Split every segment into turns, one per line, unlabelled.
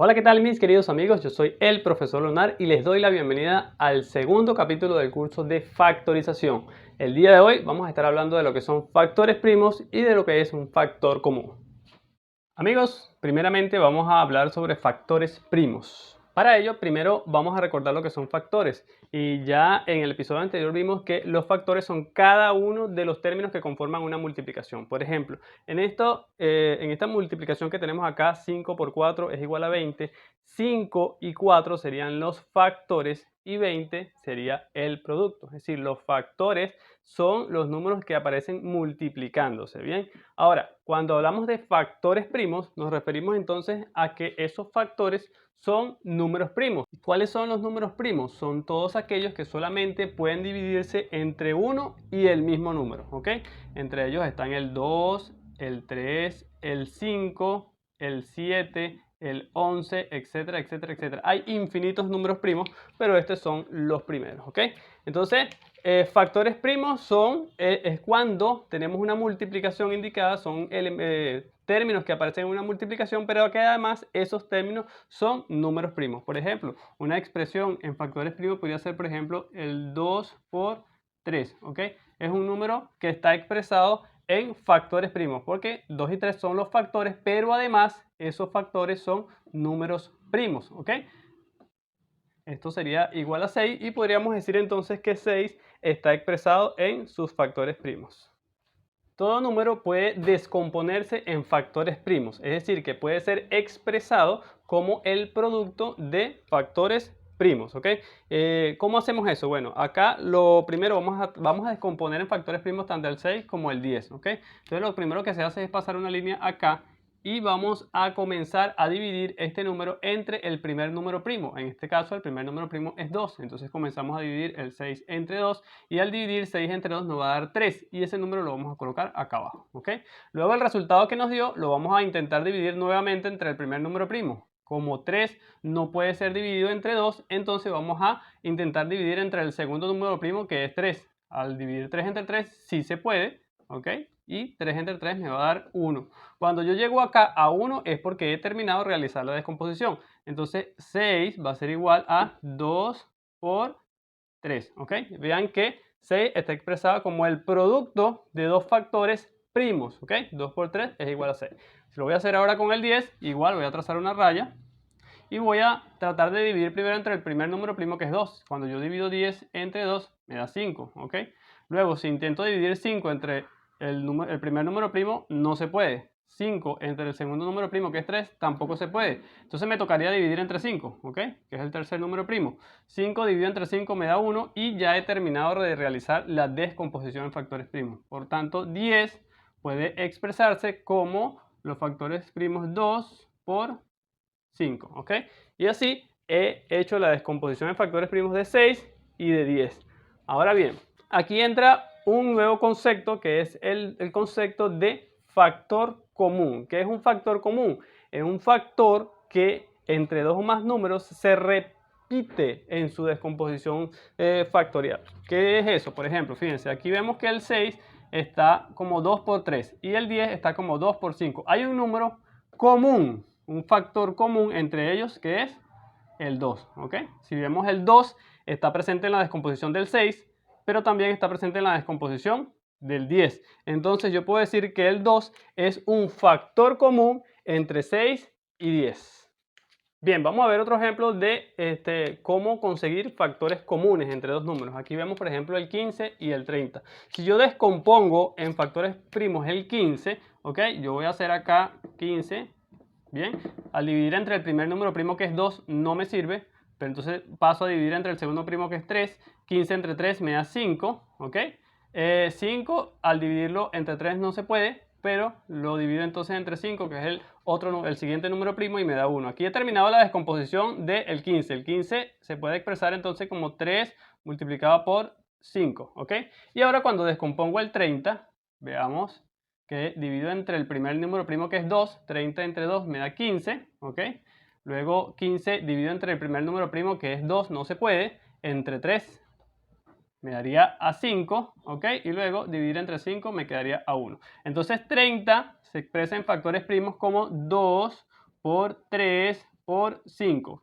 Hola, ¿qué tal mis queridos amigos? Yo soy el profesor Lunar y les doy la bienvenida al segundo capítulo del curso de factorización. El día de hoy vamos a estar hablando de lo que son factores primos y de lo que es un factor común. Amigos, primeramente vamos a hablar sobre factores primos. Para ello, primero vamos a recordar lo que son factores. Y ya en el episodio anterior vimos que los factores son cada uno de los términos que conforman una multiplicación. Por ejemplo, en esta multiplicación que tenemos acá, 5 por 4 es igual a 20. 5 y 4 serían los factores y 20 sería el producto. Es decir, los factores son los números que aparecen multiplicándose, ¿bien? Ahora, cuando hablamos de factores primos, nos referimos entonces a que esos factores son números primos. ¿Cuáles son los números primos? Son todos aquellos que solamente pueden dividirse entre uno y el mismo número, ¿ok? Entre ellos están el 2, el 3, el 5, el 7, el 11, etcétera, etcétera, etcétera. Hay infinitos números primos, pero estos son los primeros, ¿ok? Entonces, factores primos es cuando tenemos una multiplicación indicada, son términos que aparecen en una multiplicación, pero que además esos términos son números primos. Por ejemplo, una expresión en factores primos podría ser, por ejemplo, el 2 por 3, ¿ok? Es un número que está expresado en factores primos, porque 2 y 3 son los factores, pero además esos factores son números primos, ¿ok? Esto sería igual a 6 y podríamos decir entonces que 6 está expresado en sus factores primos. Todo número puede descomponerse en factores primos, es decir, que puede ser expresado como el producto de factores primos, ¿ok? ¿Cómo hacemos eso? Bueno, acá lo primero vamos a descomponer en factores primos tanto el 6 como el 10, ¿ok? Entonces lo primero que se hace es pasar una línea acá y vamos a comenzar a dividir este número entre el primer número primo. En este caso el primer número primo es 2, entonces comenzamos a dividir el 6 entre 2 y al dividir 6 entre 2 nos va a dar 3 y ese número lo vamos a colocar acá abajo, ¿ok? Luego el resultado que nos dio lo vamos a intentar dividir nuevamente entre el primer número primo. Como 3 no puede ser dividido entre 2, entonces vamos a intentar dividir entre el segundo número primo, que es 3. Al dividir 3 entre 3 sí se puede, ¿ok? Y 3 entre 3 me va a dar 1. Cuando yo llego acá a 1 es porque he terminado de realizar la descomposición. Entonces 6 va a ser igual a 2 por 3, ¿ok? Vean que 6 está expresado como el producto de dos factores primos, ¿ok? 2 por 3 es igual a 6. Si lo voy a hacer ahora con el 10, igual voy a trazar una raya y voy a tratar de dividir primero entre el primer número primo, que es 2. Cuando yo divido 10 entre 2 me da 5, ¿ok? Luego, si intento dividir 5 entre el primer número primo, no se puede. 5 entre el segundo número primo, que es 3, tampoco se puede. Entonces me tocaría dividir entre 5, ¿ok? Que es el tercer número primo. 5 dividido entre 5 me da 1 y ya he terminado de realizar la descomposición en factores primos. Por tanto, 10 puede expresarse como los factores primos 2 por 5, ¿ok? Y así he hecho la descomposición en factores primos de 6 y de 10. Ahora bien, aquí entra un nuevo concepto que es el concepto de factor común. ¿Qué es un factor común? Es un factor que entre dos o más números se repite en su descomposición factorial. ¿Qué es eso? Por ejemplo, fíjense, aquí vemos que el 6 está como 2 por 3 y el 10 está como 2 por 5. Hay un número común, un factor común entre ellos que es el 2, ¿ok? Si vemos el 2 está presente en la descomposición del 6, pero también está presente en la descomposición del 10. Entonces yo puedo decir que el 2 es un factor común entre 6 y 10. Bien, vamos a ver otro ejemplo de cómo conseguir factores comunes entre dos números. Aquí vemos, por ejemplo, el 15 y el 30. Si yo descompongo en factores primos el 15, ¿ok? Yo voy a hacer acá 15, bien. Al dividir entre el primer número primo, que es 2, no me sirve, pero entonces paso a dividir entre el segundo primo, que es 3. 15 entre 3 me da 5, ¿ok? 5 al dividirlo entre 3 no se puede, pero lo divido entonces entre 5, que es el siguiente número primo, y me da 1. Aquí he terminado la descomposición del 15. El 15 se puede expresar entonces como 3 multiplicado por 5, ¿ok? Y ahora cuando descompongo el 30, veamos que divido entre el primer número primo, que es 2, 30 entre 2 me da 15, ¿ok? Luego 15 dividido entre el primer número primo, que es 2, no se puede, entre 3 me daría a 5, ¿ok? Y luego dividir entre 5 me quedaría a 1. Entonces 30 se expresa en factores primos como 2 por 3 por por 5.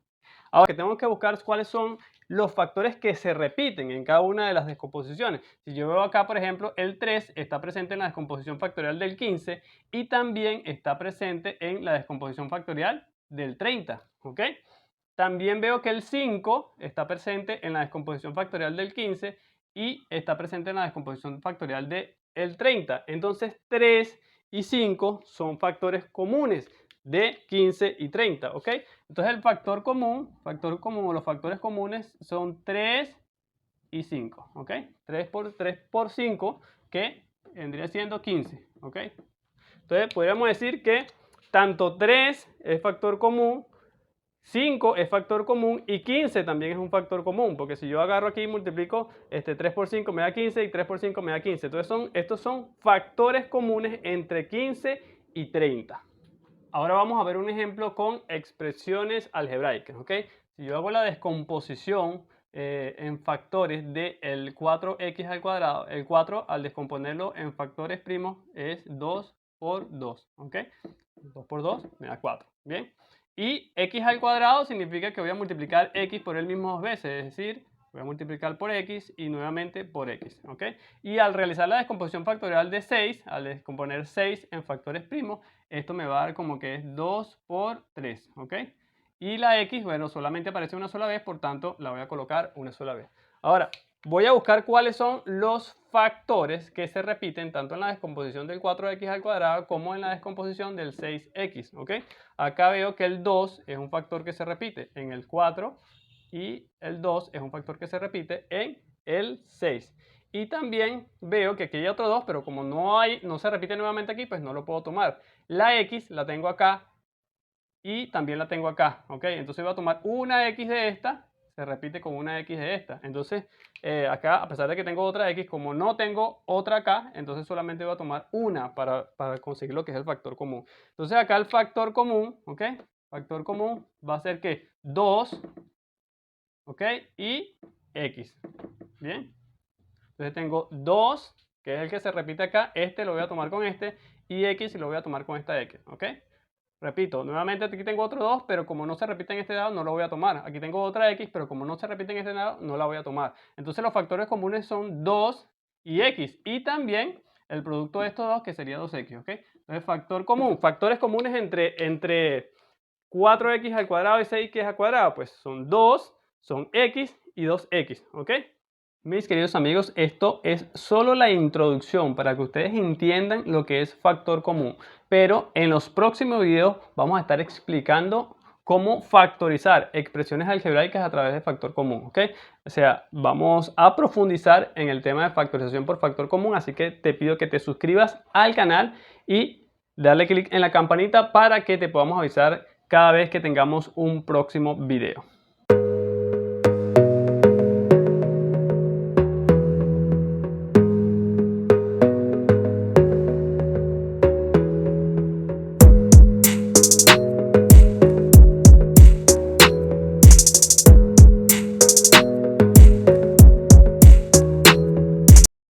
Ahora, que tengo que buscar cuáles son los factores que se repiten en cada una de las descomposiciones. Si yo veo acá, por ejemplo, el 3 está presente en la descomposición factorial del 15 y también está presente en la descomposición factorial del 30, ¿ok? También veo que el 5 está presente en la descomposición factorial del 15 y está presente en la descomposición factorial del 30. Entonces 3 y 5 son factores comunes de 15 y 30, ¿ok? Entonces el factor común o los factores comunes son 3 y 5, ¿ok? 3 por 5, que vendría siendo 15, ¿ok? Entonces podríamos decir que tanto 3 es factor común, 5 es factor común y 15 también es un factor común, porque si yo agarro aquí y multiplico 3 por 5 me da 15 y 3 por 5 me da 15. Entonces estos son factores comunes entre 15 y 30. Ahora vamos a ver un ejemplo con expresiones algebraicas, ¿ok? Si yo hago la descomposición en factores del 4x al cuadrado, el 4 al descomponerlo en factores primos es 2 por 2, ¿ok? 2 por 2 me da 4, ¿bien? Y x al cuadrado significa que voy a multiplicar x por el mismo dos veces, es decir, voy a multiplicar por x y nuevamente por x, ¿ok? Y al realizar la descomposición factorial de 6, al descomponer 6 en factores primos, esto me va a dar como que es 2 por 3, ¿ok? Y la x, bueno, solamente aparece una sola vez, por tanto, la voy a colocar una sola vez. Ahora, voy a buscar cuáles son los factores que se repiten tanto en la descomposición del 4x al cuadrado como en la descomposición del 6x, ¿ok? Acá veo que el 2 es un factor que se repite en el 4 y el 2 es un factor que se repite en el 6. Y también veo que aquí hay otro 2, pero como no se repite nuevamente aquí, pues no lo puedo tomar. La x la tengo acá y también la tengo acá, ¿ok? Entonces voy a tomar una x de esta, se repite con una x de esta. Entonces acá, a pesar de que tengo otra x, como no tengo otra acá, entonces solamente voy a tomar una para conseguir lo que es el factor común. Entonces acá el factor común, ¿ok? Factor común va a ser que 2, ¿ok? Y x, ¿bien? Entonces tengo 2, que es el que se repite acá, este lo voy a tomar con este, y x lo voy a tomar con esta x, ¿ok? Repito, nuevamente aquí tengo otro 2, pero como no se repite en este lado, no lo voy a tomar. Aquí tengo otra x, pero como no se repite en este lado, no la voy a tomar. Entonces los factores comunes son 2 y x, y también el producto de estos dos, que sería 2x, ¿ok? Entonces factor común, factores comunes entre 4x al cuadrado y 6x al cuadrado, pues son 2, son x y 2x, ¿ok? Mis queridos amigos, esto es solo la introducción para que ustedes entiendan lo que es factor común. Pero en los próximos videos vamos a estar explicando cómo factorizar expresiones algebraicas a través de factor común, ¿ok? O sea, vamos a profundizar en el tema de factorización por factor común, así que te pido que te suscribas al canal y darle clic en la campanita para que te podamos avisar cada vez que tengamos un próximo video.